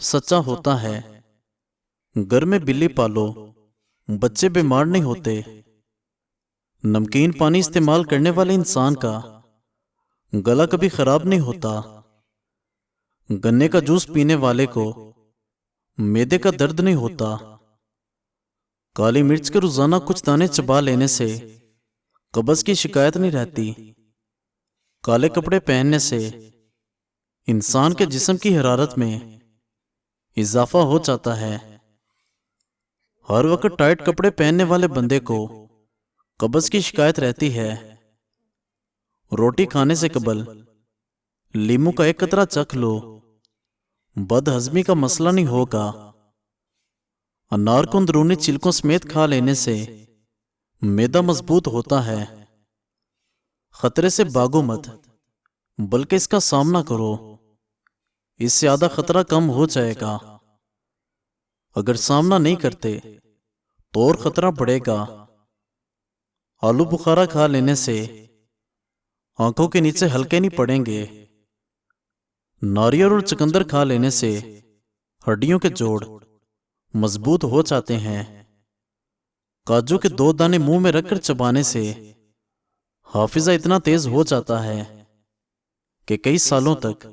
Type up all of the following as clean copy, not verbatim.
سچا ہوتا ہے۔ گھر میں بلی پالو، بچے بیمار نہیں ہوتے۔ نمکین پانی استعمال کرنے والے انسان کا گلا کبھی خراب نہیں ہوتا۔ گنے کا جوس پینے والے کو معدے کا درد نہیں ہوتا۔ کالی مرچ کے روزانہ کچھ دانے چبا لینے سے قبض کی شکایت نہیں رہتی۔ کالے کپڑے پہننے سے انسان کے جسم کی حرارت میں اضافہ ہو جاتا ہے۔ ہر وقت ٹائٹ کپڑے پہننے والے بندے کو قبض کی شکایت رہتی ہے۔ روٹی کھانے سے قبل لیموں کا ایک قطرہ چکھ لو، بد ہضمی کا مسئلہ نہیں ہوگا۔ انار کو اندرونی چھلکوں سمیت کھا لینے سے معدہ مضبوط ہوتا ہے۔ خطرے سے بھاگو مت، بلکہ اس کا سامنا کرو، اس سے آدھا خطرہ کم ہو جائے گا۔ اگر سامنا نہیں کرتے تو اور خطرہ بڑھے گا۔ آلو بخارا کھا لینے سے آنکھوں کے نیچے ہلکے نہیں پڑیں گے۔ ناریل اور چقندر کھا لینے سے ہڈیوں کے جوڑ مضبوط ہو جاتے ہیں۔ کاجو کے 2 دانے منہ میں رکھ کر چبانے سے حافظہ اتنا تیز ہو جاتا ہے کہ کئی سالوں تک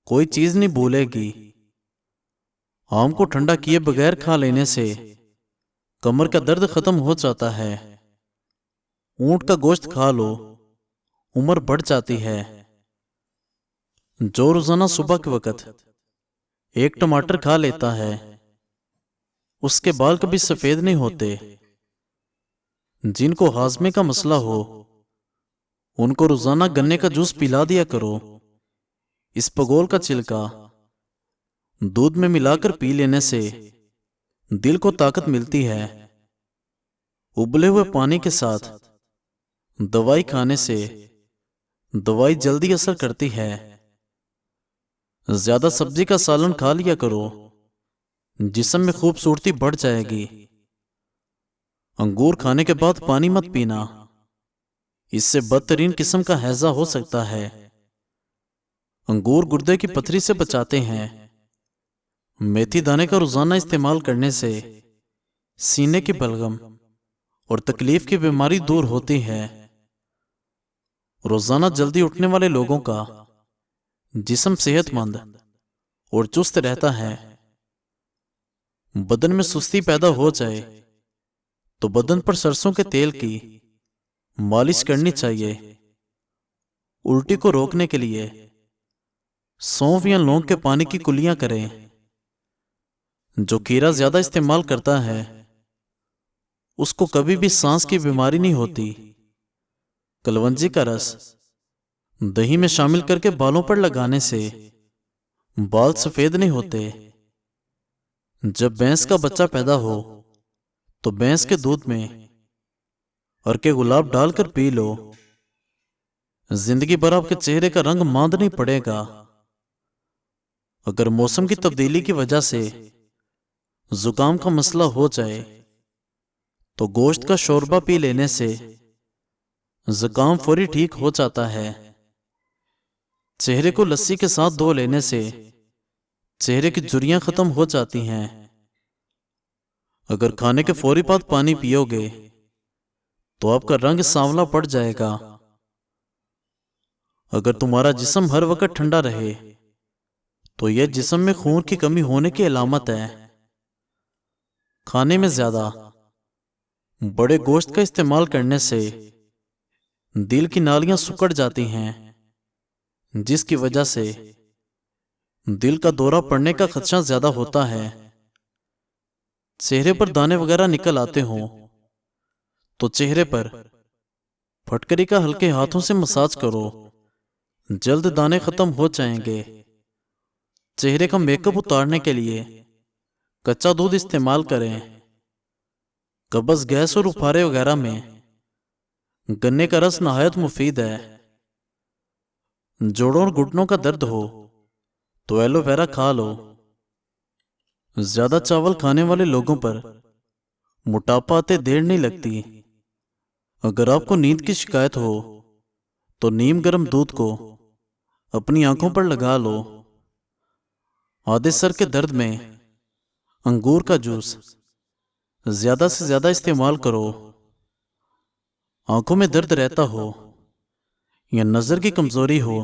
کوئی چیز نہیں بھولے گی۔ آم کو ٹھنڈا کیے بغیر کھا لینے سے کمر کا درد ختم ہو جاتا ہے۔ اونٹ کا گوشت کھا لو، عمر بڑھ جاتی ہے۔ جو روزانہ صبح کے وقت ایک ٹماٹر کھا لیتا ہے اس کے بال کبھی سفید نہیں ہوتے۔ جن کو ہاضمے کا مسئلہ ہو ان کو روزانہ گنے کا جوس پلا دیا کرو۔ اس پگول کا چھلکا دودھ میں ملا کر پی لینے سے دل کو طاقت ملتی ہے۔ ابلے ہوئے پانی کے ساتھ دوائی کھانے سے دوائی جلدی اثر کرتی ہے۔ زیادہ سبزی کا سالن کھا لیا کرو، جسم میں خوبصورتی بڑھ جائے گی۔ انگور کھانے کے بعد پانی مت پینا، اس سے بدترین قسم کا ہیضہ ہو سکتا ہے۔ انگور گردے کی پتھری سے بچاتے ہیں۔ میتھی دانے کا روزانہ استعمال کرنے سے سینے کی بلغم اور تکلیف کی بیماری دور ہوتی ہے۔ روزانہ جلدی اٹھنے والے لوگوں کا جسم صحت مند اور چست رہتا ہے۔ بدن میں سستی پیدا ہو جائے تو بدن پر سرسوں کے تیل کی مالش کرنی چاہیے۔ الٹی کو روکنے کے لیے سونف یا لونگ کے پانی کی کلیاں کریں۔ جو کھیرا زیادہ استعمال کرتا ہے اس کو کبھی بھی سانس کی بیماری نہیں ہوتی۔ کلونجی کا رس دہی میں شامل کر کے بالوں پر لگانے سے بال سفید نہیں ہوتے۔ جب بھینس کا بچہ پیدا ہو تو بھینس کے دودھ میں ارکے گلاب ڈال کر پی لو، زندگی بھر آپ کے چہرے کا رنگ ماند نہیں پڑے گا۔ اگر موسم کی تبدیلی کی وجہ سے زکام کا مسئلہ ہو جائے تو گوشت کا شوربہ پی لینے سے زکام فوری ٹھیک ہو جاتا ہے۔ چہرے کو لسی کے ساتھ دھو لینے سے چہرے کی جھریاں ختم ہو جاتی ہیں۔ اگر کھانے کے فوری بعد پانی پیو گے تو آپ کا رنگ سانولا پڑ جائے گا۔ اگر تمہارا جسم ہر وقت ٹھنڈا رہے تو یہ جسم میں خون کی کمی ہونے کی علامت ہے۔ کھانے میں زیادہ بڑے گوشت کا استعمال کرنے سے دل کی نالیاں سکڑ جاتی ہیں، جس کی وجہ سے دل کا دورہ پڑنے کا خدشہ زیادہ ہوتا ہے۔ چہرے پر دانے وغیرہ نکل آتے ہوں تو چہرے پر پھٹکری کا ہلکے ہاتھوں سے مساج کرو، جلد دانے ختم ہو جائیں گے۔ چہرے کا میک اپ اتارنے کے لیے کچا دودھ استعمال کریں۔ قبض، گیس اور اپھارے وغیرہ میں گنے کا رس نہایت مفید ہے۔ جوڑوں اور گھٹنوں کا درد ہو تو ایلو ویرا کھا لو۔ زیادہ چاول کھانے والے لوگوں پر موٹاپا آتے دیر نہیں لگتی۔ اگر آپ کو نیند کی شکایت ہو تو نیم گرم دودھ کو اپنی آنکھوں پر لگا لو۔ آدھے سر کے درد میں انگور کا جوس زیادہ سے زیادہ استعمال کرو۔ آنکھوں میں درد رہتا ہو یا نظر کی کمزوری ہو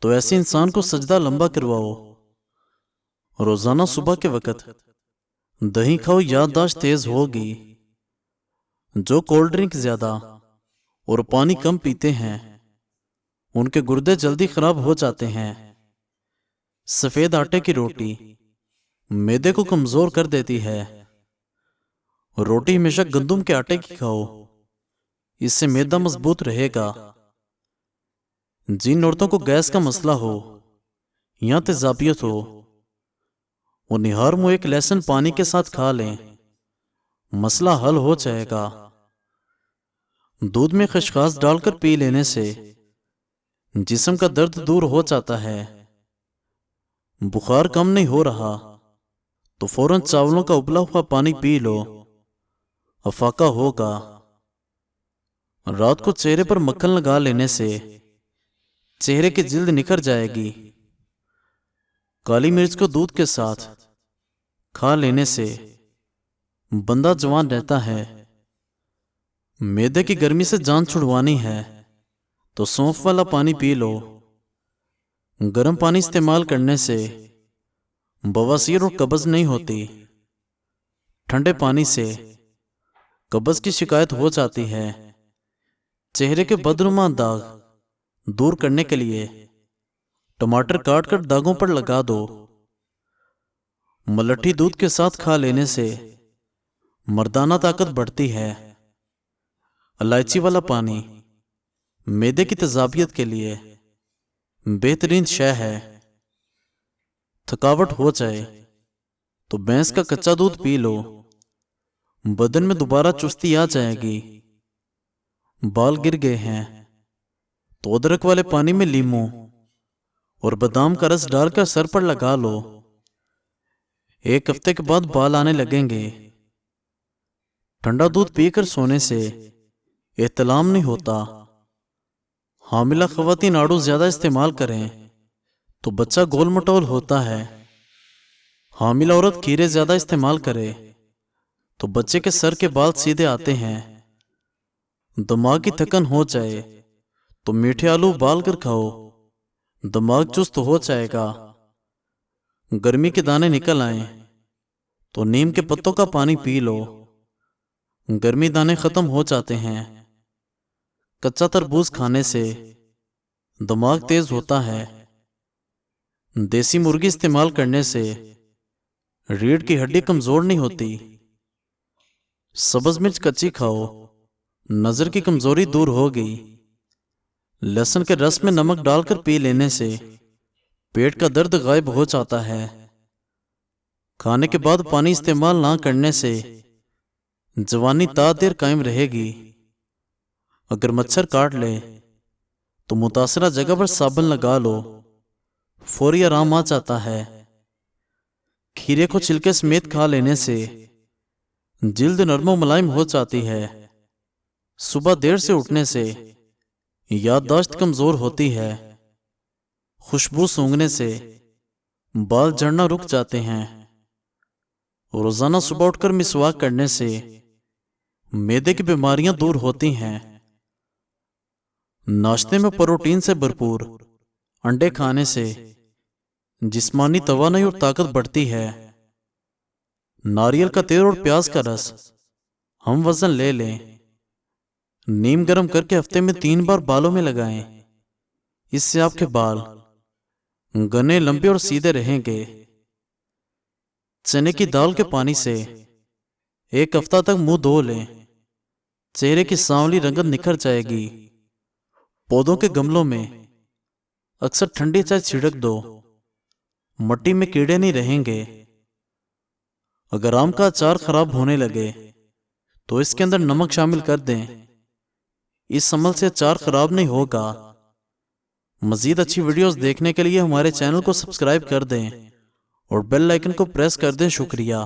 تو ایسے انسان کو سجدہ لمبا کرواؤ۔ روزانہ صبح کے وقت دہی کھاؤ، یادداشت تیز ہوگی۔ جو کولڈ ڈرنک زیادہ اور پانی کم پیتے ہیں ان کے گردے جلدی خراب ہو جاتے ہیں۔ سفید آٹے کی روٹی معدے کو کمزور کر دیتی ہے۔ روٹی ہمیشہ گندم کے آٹے کی کھاؤ، اس سے معدہ مضبوط رہے گا۔ جن عورتوں کو گیس کا مسئلہ ہو یا تیزابیت ہو وہ نہار منہ ایک لہسن پانی کے ساتھ کھا لیں، مسئلہ حل ہو جائے گا۔ دودھ میں خشخاش ڈال کر پی لینے سے جسم کا درد دور ہو جاتا ہے۔ بخار کم نہیں ہو رہا تو فوراً چاولوں کا ابلا ہوا پانی پی لو، افاقہ ہوگا۔ رات کو چہرے پر مکھن لگا لینے سے چہرے کی جلد نکھر جائے گی۔ کالی مرچ کو دودھ کے ساتھ کھا لینے سے بندہ جوان رہتا ہے۔ معدے کی گرمی سے جان چھڑوانی ہے تو سونف والا پانی پی لو۔ گرم پانی استعمال کرنے سے بواسیر اور قبض نہیں ہوتی۔ ٹھنڈے پانی سے قبض کی شکایت ہو جاتی ہے۔ چہرے کے بدنما داغ دور کرنے کے لیے ٹماٹر کاٹ کر داغوں پر لگا دو۔ ملٹھی دودھ کے ساتھ کھا لینے سے مردانہ طاقت بڑھتی ہے۔ الائچی والا پانی معدے کی تیزابیت کے لیے بہترین شے ہے۔ تھکاوٹ ہو جائے تو بھینس کا کچا دودھ پی لو، بدن میں دوبارہ چستی آ جائے گی۔ بال گر گئے ہیں تو ادرک والے پانی میں لیموں اور بادام کا رس ڈال کر سر پر لگا لو، 1 ہفتے کے بعد بال آنے لگیں گے۔ ٹھنڈا دودھ پی کر سونے سے احتلام نہیں ہوتا۔ حاملہ خواتین آڑو زیادہ استعمال کریں تو بچہ گول مٹول ہوتا ہے۔ حاملہ عورت کھیرے زیادہ استعمال کرے تو بچے کے سر کے بال سیدھے آتے ہیں۔ دماغ کی تھکن ہو جائے تو میٹھے آلو ابال کر کھاؤ، دماغ چست ہو جائے گا۔ گرمی کے دانے نکل آئیں تو نیم کے پتوں کا پانی پی لو، گرمی دانے ختم ہو جاتے ہیں۔ کچا تربوز کھانے سے دماغ تیز ہوتا ہے۔ دیسی مرغی استعمال کرنے سے ریڑھ کی ہڈی کمزور نہیں ہوتی۔ سبز مرچ کچی کھاؤ، نظر کی کمزوری دور ہوگی۔ لہسن کے رس میں نمک ڈال کر پی لینے سے پیٹ کا درد غائب ہو جاتا ہے۔ کھانے کے بعد پانی استعمال نہ کرنے سے جوانی تا دیر قائم رہے گی۔ اگر مچھر کاٹ لے تو متاثرہ جگہ پر صابن لگا لو، فوری آرام آ جاتا ہے۔ کھیرے کو چھلکے سمیت کھا لینے سے جلد نرم و ملائم ہو جاتی ہے۔ صبح دیر سے اٹھنے سے یادداشت کمزور ہوتی ہے۔ خوشبو سونگھنے سے بال جھڑنا رک جاتے ہیں۔ روزانہ صبح اٹھ کر مسواک کرنے سے معدے کی بیماریاں دور ہوتی ہیں۔ ناشتے میں پروٹین سے بھرپور انڈے کھانے سے جسمانی توانائی اور طاقت بڑھتی ہے۔ ناریل کا تیل اور پیاز کا رس ہم وزن لے لیں، نیم گرم کر کے ہفتے میں 3 بار بالوں میں لگائیں، اس سے آپ کے بال گھنے، لمبے اور سیدھے رہیں گے۔ چنے کی دال کے پانی سے 1 ہفتہ تک منہ دھو لیں، چہرے کی سانولی رنگت نکھر جائے گی۔ پودوں کے گملوں میں اکثر ٹھنڈی چائے چھڑک دو، مٹی میں کیڑے نہیں رہیں گے۔ اگر آم کا اچار خراب ہونے لگے تو اس کے اندر نمک شامل کر دیں، اس عمل سے اچار خراب نہیں ہوگا۔ مزید اچھی ویڈیوز دیکھنے کے لیے ہمارے چینل کو سبسکرائب کر دیں اور بیل آئیکن کو پریس کر دیں۔ شکریہ۔